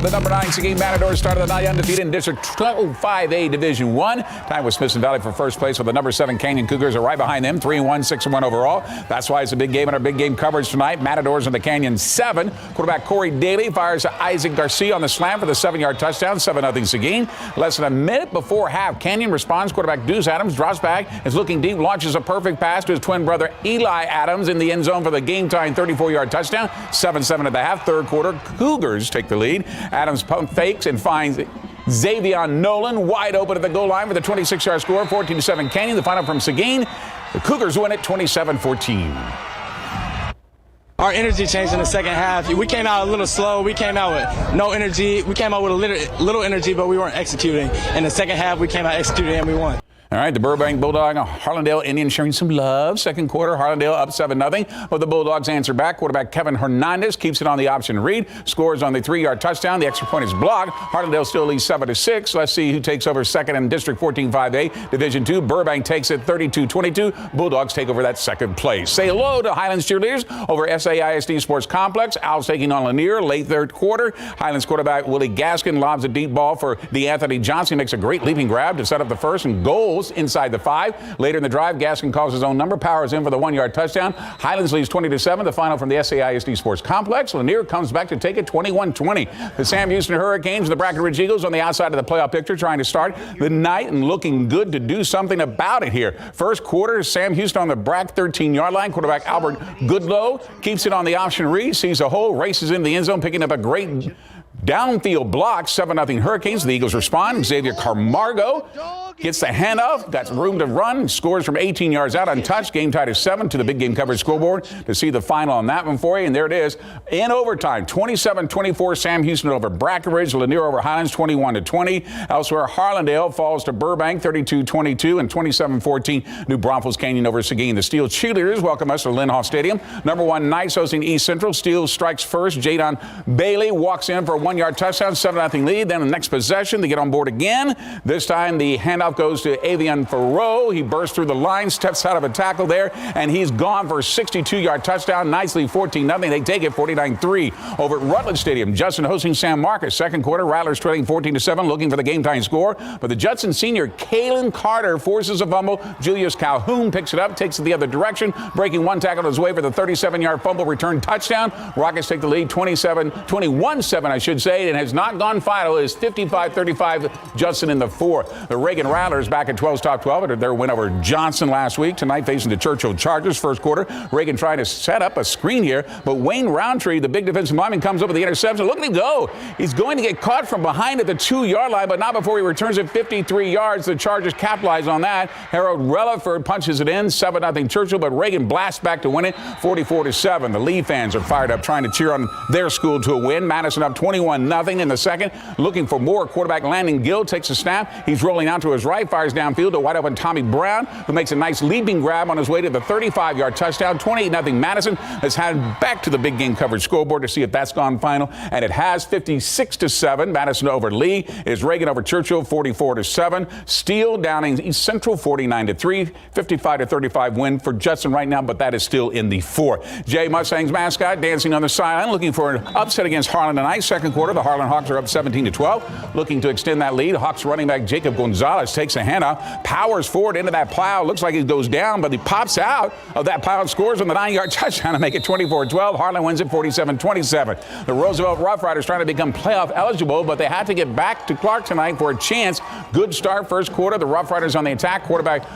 The number 9 Seguin Matadors started the night undefeated in District 5A Division 1. Time with Smithson Valley for first place, with the number 7 Canyon Cougars are right behind them, 3-1, 6-1 overall. That's why it's a big game in our big game coverage tonight. Matadors in the Canyon 7. Quarterback Corey Daly fires to Isaac Garcia on the slam for the 7-yard touchdown, 7-0 Seguin. Less than a minute before half, Canyon responds. Quarterback Deuce Adams drops back, is looking deep, launches a perfect pass to his twin brother Eli Adams in the end zone for the game-tying 34-yard touchdown, 7-7 at the half. Third quarter, Cougars take the lead. Adams pump fakes and finds Xavier Nolan wide open at the goal line for the 26-yard score, 14-7 Canyon. The final from Seguin. The Cougars win it 27-14. Our energy changed in the second half. We came out a little slow. We came out with no energy. We came out with a little energy, but we weren't executing. In the second half, we came out executing and we won. All right, the Burbank Bulldog, Harlandale Indians sharing some love. Second quarter, Harlandale up 7-0. But the Bulldogs answer back. Quarterback Kevin Hernandez keeps it on the option read. Scores on the 3-yard touchdown. The extra point is blocked. Harlandale still leads 7-6. Let's see who takes over second in District 14-5A. Division 2, Burbank takes it 32-22. Bulldogs take over that second place. Say hello to Highlands cheerleaders over SAISD Sports Complex. Owls taking on Lanier late third quarter. Highlands quarterback Willie Gaskin lobs a deep ball for DeAnthony Johnson. Makes a great leaping grab to set up the first and goals inside the 5. Later in the drive, Gaskin calls his own number, powers in for the 1-yard touchdown. Highlands leads 20-7. The final from the SAISD Sports Complex. Lanier comes back to take it 21-20. The Sam Houston Hurricanes and the Brackenridge Eagles on the outside of the playoff picture, trying to start the night and looking good to do something about it here. First quarter, Sam Houston on the Brack 13-yard line. Quarterback Albert Goodlow keeps it on the option read, sees a hole, races in the end zone, picking up a great downfield block. 7-0 Hurricanes. The Eagles respond. Xavier Camargo gets the handoff, got room to run, scores from 18 yards out untouched. Game tied at 7 to the big game coverage scoreboard to see the final on that one for you. And there it is in overtime. 27-24 Sam Houston over Brackenridge. Lanier over Highlands 21-20. Elsewhere, Harlandale falls to Burbank 32-22 and 27-14 New Braunfels Canyon over Seguin. The Steel Cheerleaders welcome us to Lynn Stadium. Number 1 Knights hosting East Central. Steel strikes first. Jadon Bailey walks in for a 1-yard touchdown, 7-0 lead. Then the next possession, they get on board again. This time the handoff goes to Avian Farrow. He bursts through the line, steps out of a tackle there, and he's gone for a 62-yard touchdown. Knights lead 14-0. They take it 49-3 over at Rutledge Stadium. Judson hosting San Marcos. Second quarter, Rattlers trailing 14-7, looking for the game-tying score. But the Judson senior, Kalen Carter, forces a fumble. Julius Calhoun picks it up, takes it the other direction, breaking one tackle on his way for the 37-yard fumble return touchdown. Rockets take the lead 21-7, I should say, and has not gone final. It is 55-35 Judson in the fourth. The Reagan Rattlers back at 12's top 12 after their win over Johnson last week. Tonight facing the Churchill Chargers. First quarter, Reagan trying to set up a screen here, but Wayne Roundtree, the big defensive lineman, comes up with the interception. Look at him go. He's going to get caught from behind at the 2-yard line, but not before he returns it 53 yards. The Chargers capitalize on that. Harold Relaford punches it in, 7-0 Churchill, but Reagan blasts back to win it 44-7. The Lee fans are fired up trying to cheer on their school to a win. Madison up 21-0 in the second. Looking for more. Quarterback Landon Gill takes a snap. He's rolling out to his right, fires downfield to wide open Tommy Brown, who makes a nice leaping grab on his way to the 35-yard touchdown. 28-0 Madison has had back to the big game coverage scoreboard to see if that's gone final, and it has. 56-7. Madison over Lee. Is Reagan over Churchill 44-7. Steele downing East Central 49-3. 55-35 win for Judson right now, but that is still in the fourth. Jay Mustangs mascot dancing on the sideline, looking for an upset against Harlan tonight. Second quarter, the Harlan Hawks are up 17-12, looking to extend that lead. Hawks running back Jacob Gonzalez takes a handoff, powers forward into that plow. Looks like he goes down, but he pops out of that plow and scores on the 9-yard touchdown to make it 24-12. Harlan wins it 47-27. The Roosevelt Rough Riders trying to become playoff eligible, but they had to get back to Clark tonight for a chance. Good start first quarter. The Rough Riders on the attack. Quarterback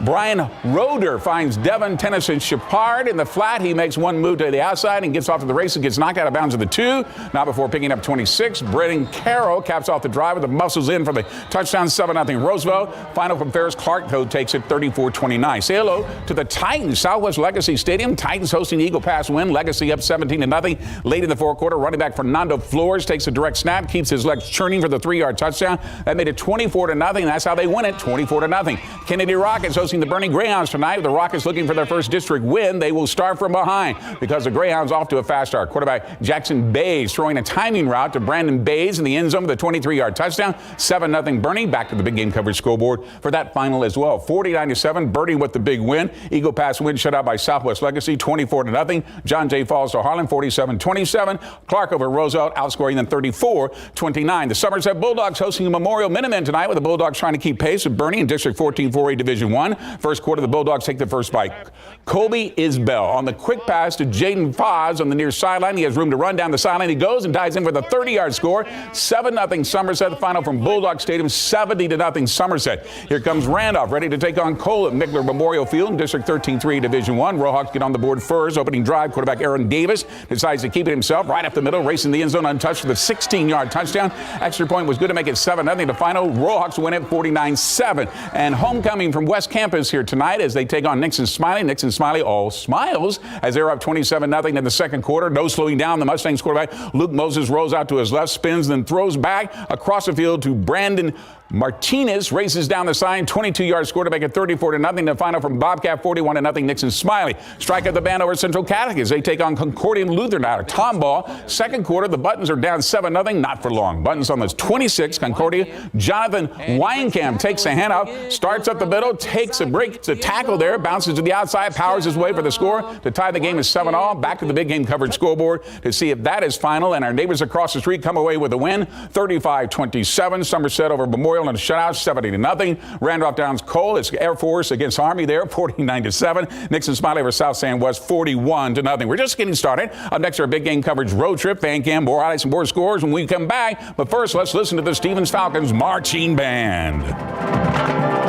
Brian Roeder finds Devin Tennyson Shepard in the flat. He makes one move to the outside and gets off to the races, gets knocked out of bounds at the 2. Not before picking up 26. Brennan Carroll caps off the drive with the muscles in for the touchdown. 7-0 Roosevelt. Final from Ferris Clark, though, takes it 34-29. Say hello to the Titans. Southwest Legacy Stadium. Titans hosting Eagle Pass win. Legacy up 17-0. Late in the fourth quarter, running back Fernando Flores takes a direct snap, keeps his legs churning for the 3-yard touchdown. That made it 24-0. That's how they win it, 24-0. Kennedy Rockets hosting hosting the Boerne Greyhounds tonight. The Rockets looking for their first district win. They will start from behind because the Greyhounds off to a fast start. Quarterback Jackson Bays throwing a timing route to Brandon Bays in the end zone with a 23-yard touchdown. 7-0 Boerne. Back to the big game coverage scoreboard for that final as well. 49-7. Boerne with the big win. Eagle Pass win shut out by Southwest Legacy. 24-0. John Jay falls to Harlan. 47-27. Clark over Roosevelt outscoring them 34-29. The Somerset Bulldogs hosting the Memorial Minutemen tonight with the Bulldogs trying to keep pace with Boerne in District 14 4A Division 1. First quarter, the Bulldogs take the first bite. Colby Isbell on the quick pass to Jaden Foz on the near sideline. He has room to run down the sideline. He goes and dives in for the 30-yard score. 7-0 Somerset. The final from Bulldog Stadium, 70-0 Somerset. Here comes Randolph, ready to take on Cole at Mickler Memorial Field in District 13 3A Division 1. Rohawks get on the board first. Opening drive, quarterback Aaron Davis decides to keep it himself right up the middle, racing the end zone untouched with a 16-yard touchdown. Extra point was good to make it 7-0. The final, Rohawks win it 49-7. And homecoming from West Campus here tonight as they take on Nixon Smiley. Nixon Smiley all smiles as they're up 27-0 in the second quarter. No slowing down. The Mustangs quarterback Luke Moses rolls out to his left, spins, then throws back across the field to Brandon Martinez, races down the sign, 22-yard score to make it 34-0. The final from Bobcat, 41-0 Nixon Smiley. Strike at the band over Central Catholic as they take on Concordian Lutheran out of Tomball. Second quarter, the Buttons are down 7-0, not for long. Buttons on the 26, Concordia. Jonathan Weinkamp takes a handoff, starts up the middle, takes a break, it's a tackle there, bounces to the outside, powers his way for the score to tie the game at 7-all. Back to the big game coverage scoreboard to see if that is final, and our neighbors across the street come away with a win, 35-27. Somerset over Memorial and a shutout, 70-0. Randolph Downs Cole, it's Air Force against Army there, 49-7. Nixon Smiley over South San West, 41-0. We're just getting started. Up next, our big game coverage road trip, fan cam, more highlights and more scores when we come back. But first, let's listen to the Stevens Falcons marching band.